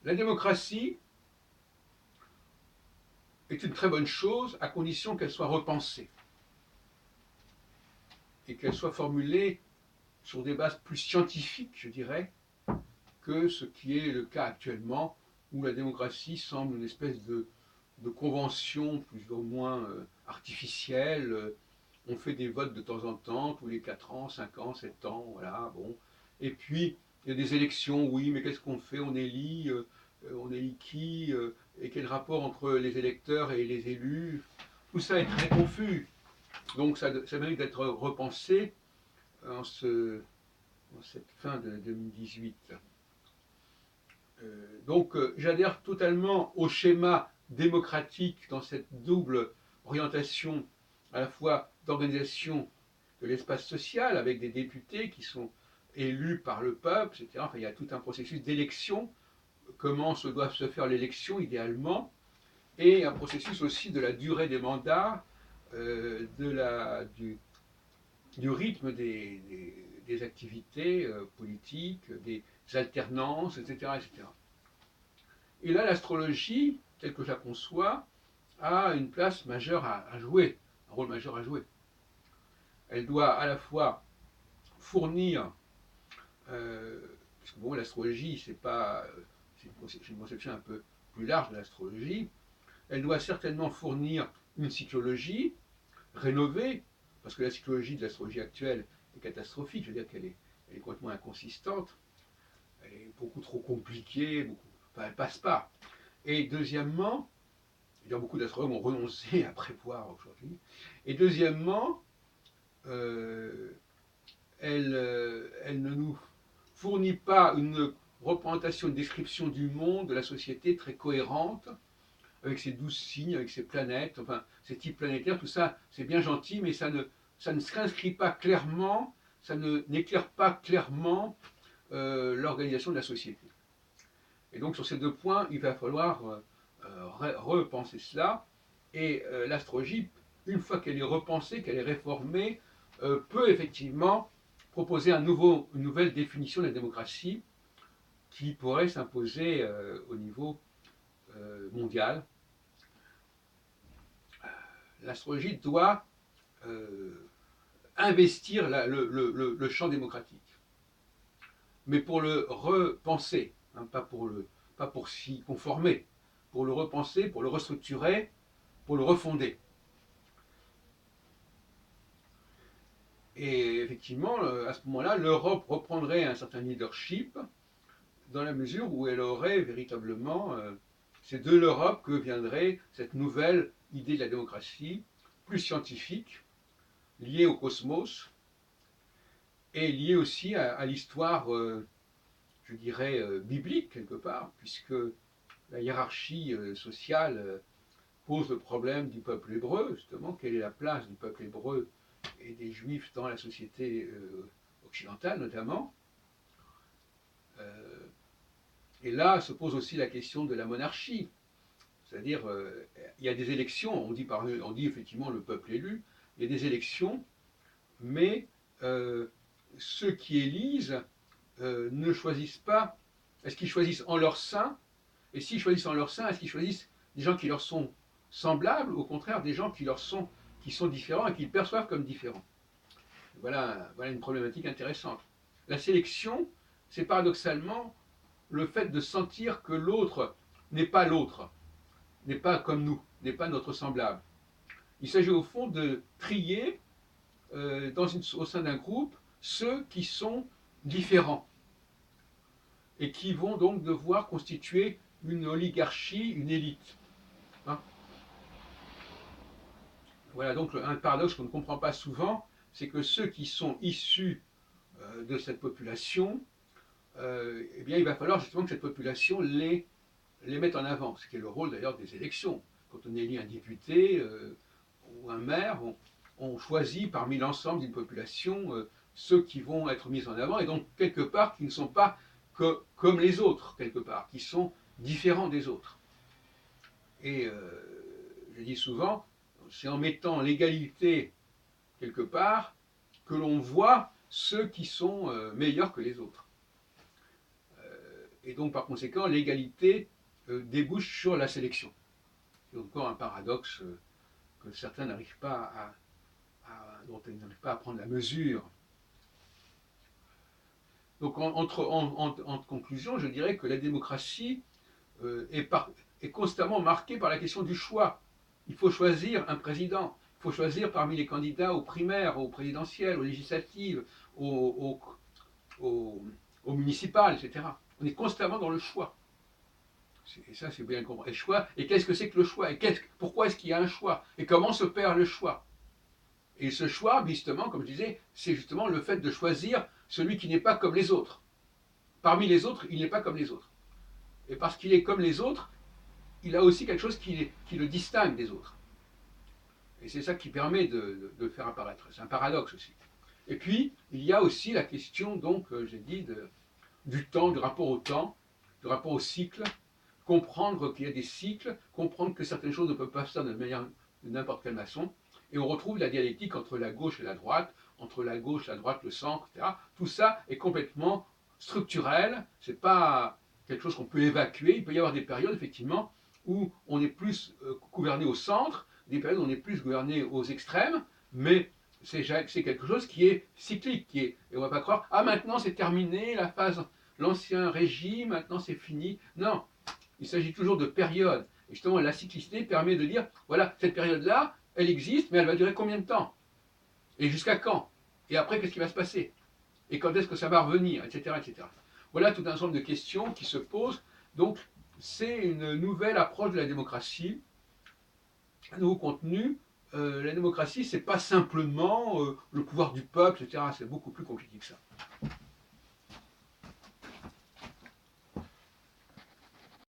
La démocratie est une très bonne chose à condition qu'elle soit repensée et qu'elle soit formulée sur des bases plus scientifiques, je dirais, que ce qui est le cas actuellement, où la démocratie semble une espèce de convention plus ou moins artificielle. On fait des votes de temps en temps, tous les 4 ans, 5 ans, 7 ans, voilà, bon. Et puis, il y a des élections, oui, mais qu'est-ce qu'on fait? On élit qui? Et quel rapport entre les électeurs et les élus? Tout ça est très confus. Donc ça mérite d'être repensé en, en cette fin de 2018. J'adhère totalement au schéma démocratique dans cette double orientation à la fois d'organisation de l'espace social avec des députés qui sont élus par le peuple, etc. Enfin, il y a tout un processus d'élection, comment doit se faire l'élection idéalement, et un processus aussi de la durée des mandats, du rythme des activités politiques, des alternances, etc., etc. Et là, l'astrologie, telle que je la conçois, a une place majeure à jouer, un rôle majeur à jouer. Elle doit à la fois fournir, parce que bon, l'astrologie, c'est une conception un peu plus large de l'astrologie, elle doit certainement fournir une psychologie rénovée, parce que la psychologie de l'astrologie actuelle est catastrophique, je veux dire elle est complètement inconsistante, elle est beaucoup trop compliquée, enfin, elle passe pas. Et deuxièmement, beaucoup d'astrologues ont renoncé à prévoir aujourd'hui. Et deuxièmement, euh, elle ne nous fournit pas une représentation, une description du monde, de la société très cohérente, avec ses 12 signes, avec ses planètes, enfin, ses types planétaires, tout ça, c'est bien gentil, mais ça ne s'inscrit pas clairement, n'éclaire pas clairement l'organisation de la société. Et donc sur ces deux points, il va falloir repenser cela. Et l'astrologie, une fois qu'elle est repensée, qu'elle est réformée, peut effectivement proposer une nouvelle définition de la démocratie qui pourrait s'imposer au niveau mondial. L'astrologie doit investir le champ démocratique, mais pour le repenser, hein, pas pour s'y conformer, pour le repenser, pour le restructurer, pour le refonder. Et effectivement, à ce moment-là, l'Europe reprendrait un certain leadership dans la mesure où elle aurait véritablement, c'est de l'Europe que viendrait cette nouvelle idée de la démocratie, plus scientifique, liée au cosmos, et liée aussi à l'histoire, je dirais, biblique quelque part, puisque la hiérarchie sociale pose le problème du peuple hébreu, justement, quelle est la place du peuple hébreu et des juifs dans la société occidentale notamment. Euh, et là se pose aussi la question de la monarchie, c'est-à-dire il y a des élections, on dit effectivement le peuple élu, il y a des élections, mais ceux qui élisent ne choisissent pas, est-ce qu'ils choisissent en leur sein? Et s'ils choisissent en leur sein, est-ce qu'ils choisissent des gens qui leur sont semblables, ou au contraire des gens qui sont différents et qu'ils perçoivent comme différents? Voilà une problématique intéressante. La sélection, c'est paradoxalement le fait de sentir que l'autre, n'est pas comme nous, n'est pas notre semblable. Il s'agit au fond de trier au sein d'un groupe ceux qui sont différents et qui vont donc devoir constituer une oligarchie, une élite. Hein. Voilà donc un paradoxe qu'on ne comprend pas souvent, c'est que ceux qui sont issus de cette population, eh bien, il va falloir justement que cette population les mette en avant, ce qui est le rôle d'ailleurs des élections. Quand on élit un député ou un maire, on choisit parmi l'ensemble d'une population ceux qui vont être mis en avant, et donc quelque part qui ne sont pas comme les autres, quelque part, qui sont différents des autres. Et je dis souvent, c'est en mettant l'égalité quelque part que l'on voit ceux qui sont meilleurs que les autres. et donc par conséquent l'égalité débouche sur la sélection. C'est encore un paradoxe que certains n'arrivent pas dont ils n'arrivent pas à prendre la mesure. Donc en conclusion, je dirais que la démocratie est constamment marquée par la question du choix. Il faut choisir un président, il faut choisir parmi les candidats aux primaires, aux présidentielles, aux législatives, aux municipales, etc. On est constamment dans le choix. Et ça, c'est bien compris. Et choix, et qu'est-ce que c'est que le choix? Et pourquoi est-ce qu'il y a un choix? Et comment se perd le choix? Et ce choix, justement, comme je disais, c'est justement le fait de choisir celui qui n'est pas comme les autres. Parmi les autres, il n'est pas comme les autres. Et parce qu'il est comme les autres, il a aussi quelque chose qui le distingue des autres. Et c'est ça qui permet de le faire apparaître. C'est un paradoxe aussi. Et puis, il y a aussi la question, donc, j'ai dit, du temps, du rapport au temps, du rapport au cycle, comprendre qu'il y a des cycles, comprendre que certaines choses ne peuvent pas se faire de manière de n'importe quelle façon. Et on retrouve la dialectique entre la gauche et la droite, entre la gauche, la droite, le centre, etc. Tout ça est complètement structurel, c'est pas quelque chose qu'on peut évacuer. Il peut y avoir des périodes, effectivement, où on est plus gouverné au centre, des périodes où on est plus gouverné aux extrêmes, mais c'est quelque chose qui est cyclique, et on ne va pas croire, ah maintenant c'est terminé, la phase, l'ancien régime, maintenant c'est fini. Non, il s'agit toujours de périodes. Et justement, la cyclicité permet de dire, voilà, cette période-là, elle existe, mais elle va durer combien de temps? Et jusqu'à quand? Et après, qu'est-ce qui va se passer? Et quand est-ce que ça va revenir? Etc., etc. Voilà tout un ensemble de questions qui se posent. Donc, c'est une nouvelle approche de la démocratie, un nouveau contenu. La démocratie, c'est pas simplement le pouvoir du peuple, etc. C'est beaucoup plus compliqué que ça.